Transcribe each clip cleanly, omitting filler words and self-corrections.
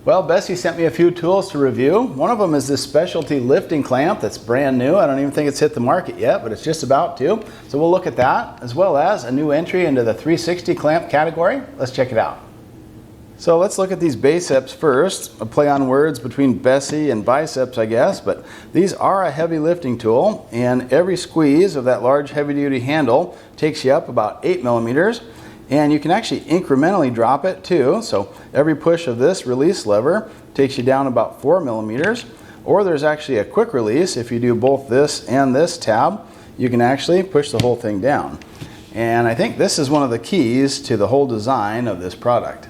Well, Bessey sent me a few tools to review. One of them is this specialty lifting clamp that's brand new. I don't even think it's hit the market yet, but it's just about to. So we'll look at that, as well as a new entry into the 360 clamp category. Let's check it out. So let's look at these Beyceps first. A play on words between Bessey and biceps, I guess, but these are a heavy lifting tool, and every squeeze of that large heavy-duty handle takes you up about 8 millimeters. And you can actually incrementally drop it too. So every push of this release lever takes you down about 4 millimeters. Or there's actually a quick release. If you do both this and this tab, you can actually push the whole thing down. And I think this is one of the keys to the whole design of this product.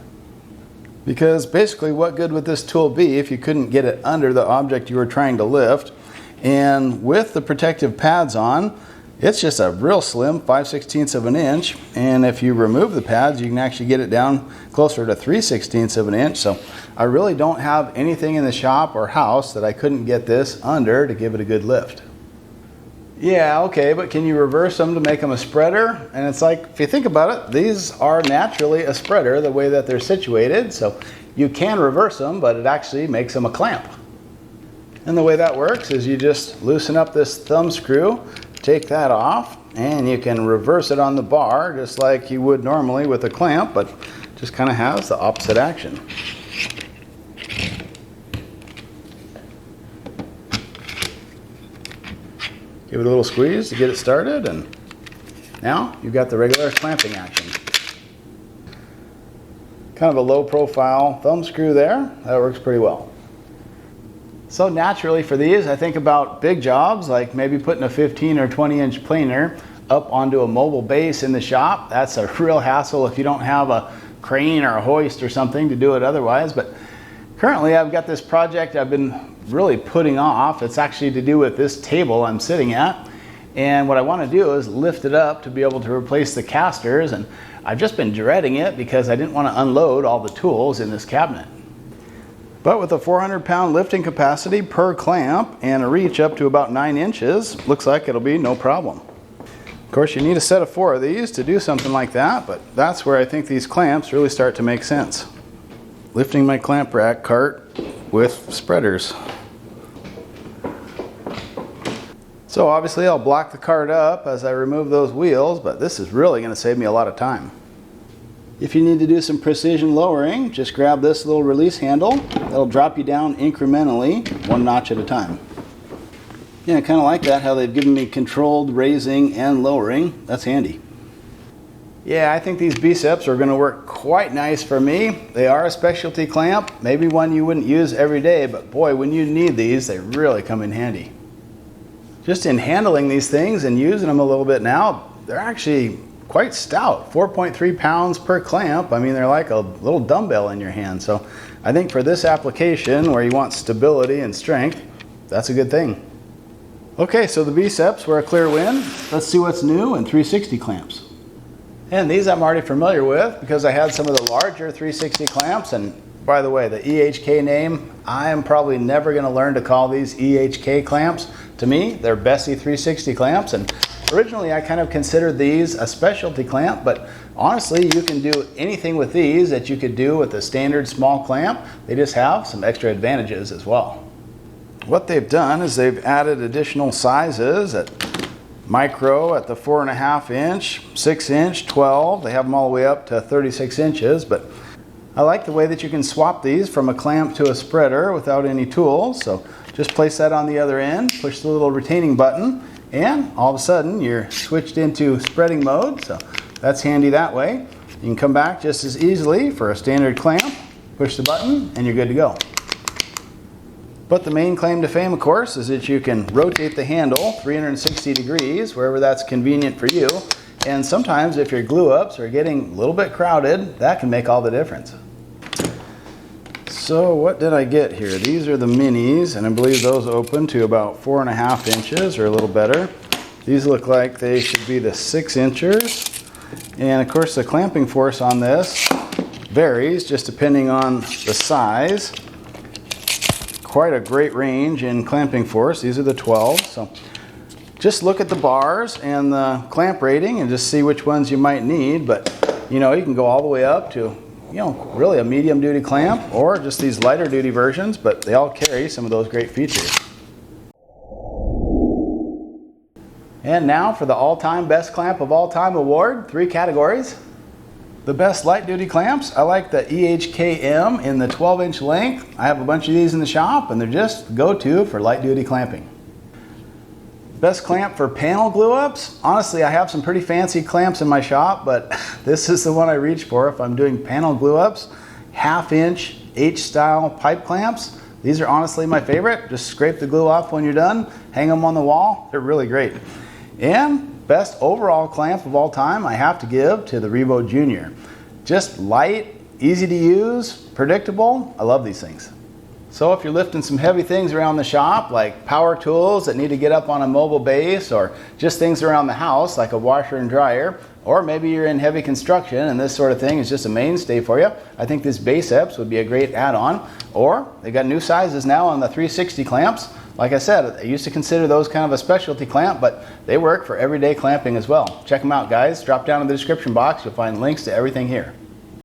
Because basically, what good would this tool be if you couldn't get it under the object you were trying to lift? And with the protective pads on, it's just a real slim 5/16 of an inch, and if you remove the pads, you can actually get it down closer to 3/16 of an inch. So I really don't have anything in the shop or house that I couldn't get this under to give it a good lift. Yeah, okay, but can you reverse them to make them a spreader? And it's like, if you think about it, these are naturally a spreader the way that they're situated, so you can reverse them, but it actually makes them a clamp. And the way that works is you just loosen up this thumb screw, take that off, and you can reverse it on the bar just like you would normally with a clamp, but just kind of has the opposite action. Give it a little squeeze to get it started, and now you've got the regular clamping action. Kind of a low profile thumb screw there. That works pretty well. So naturally for these, I think about big jobs, like maybe putting a 15 or 20 inch planer up onto a mobile base in the shop. That's a real hassle if you don't have a crane or a hoist or something to do it otherwise. But currently I've got this project I've been really putting off. It's actually to do with this table I'm sitting at. And what I want to do is lift it up to be able to replace the casters. And I've just been dreading it because I didn't want to unload all the tools in this cabinet. But with a 400-pound lifting capacity per clamp and a reach up to about 9 inches, looks like it'll be no problem. Of course, you need a set of 4 of these to do something like that, but that's where I think these clamps really start to make sense. Lifting my clamp rack cart with spreaders. So obviously I'll block the cart up as I remove those wheels, but this is really going to save me a lot of time. If you need to do some precision lowering, just grab this little release handle. That'll drop you down incrementally, 1 notch at a time. Yeah, I kind of like that, how they've given me controlled raising and lowering. That's handy. Yeah, I think these Beyceps are going to work quite nice for me. They are a specialty clamp, maybe one you wouldn't use every day, but boy, when you need these, they really come in handy. Just in handling these things and using them a little bit now, they're actually quite stout, 4.3 pounds per clamp. I mean, they're like a little dumbbell in your hand. So I think for this application where you want stability and strength, that's a good thing. Okay, so the Beyceps were a clear win. Let's see what's new in 360 clamps. And these I'm already familiar with because I had some of the larger 360 clamps. And by the way, the EHK name, I am probably never going to learn to call these EHK clamps. To me, they're Bessey 360 clamps, and originally I kind of considered these a specialty clamp, but honestly you can do anything with these that you could do with a standard small clamp. They just have some extra advantages as well. What they've done is they've added additional sizes at micro at the 4.5 inch, 6 inch, 12. They have them all the way up to 36 inches, but I like the way that you can swap these from a clamp to a spreader without any tools. So just place that on the other end, push the little retaining button, and all of a sudden you're switched into spreading mode. So that's handy that way. You can come back just as easily for a standard clamp, push the button, and you're good to go. But the main claim to fame, of course, is that you can rotate the handle 360 degrees wherever that's convenient for you. And sometimes if your glue ups are getting a little bit crowded, that can make all the difference. So what did I get here? These are the minis, and I believe those open to about 4.5 inches or a little better. These look like they should be the 6 inchers. And of course the clamping force on this varies just depending on the size. Quite a great range in clamping force. These are the 12. So just look at the bars and the clamp rating and just see which ones you might need. But you know, you can go all the way up to really a medium duty clamp or just these lighter duty versions, but they all carry some of those great features. And now for the all-time best clamp of all time award, 3 categories. The best light duty clamps, I like the EHKM in the 12-inch length. I have a bunch of these in the shop and they're just the go-to for light duty clamping. Best clamp for panel glue ups, honestly I have some pretty fancy clamps in my shop, but this is the one I reach for if I'm doing panel glue ups. 1/2 inch H-style pipe clamps. These are honestly my favorite. Just scrape the glue off when you're done, hang them on the wall. They're really great. And best overall clamp of all time I have to give to the Revo Junior. Just light, easy to use, predictable. I love these things. So if you're lifting some heavy things around the shop, like power tools that need to get up on a mobile base, or just things around the house like a washer and dryer, or maybe you're in heavy construction and this sort of thing is just a mainstay for you, I think this Biceps would be a great add-on. Or they got new sizes now on the 360 clamps. Like I said, I used to consider those kind of a specialty clamp, but they work for everyday clamping as well. Check them out, guys. Drop down in the description box. You'll find links to everything here.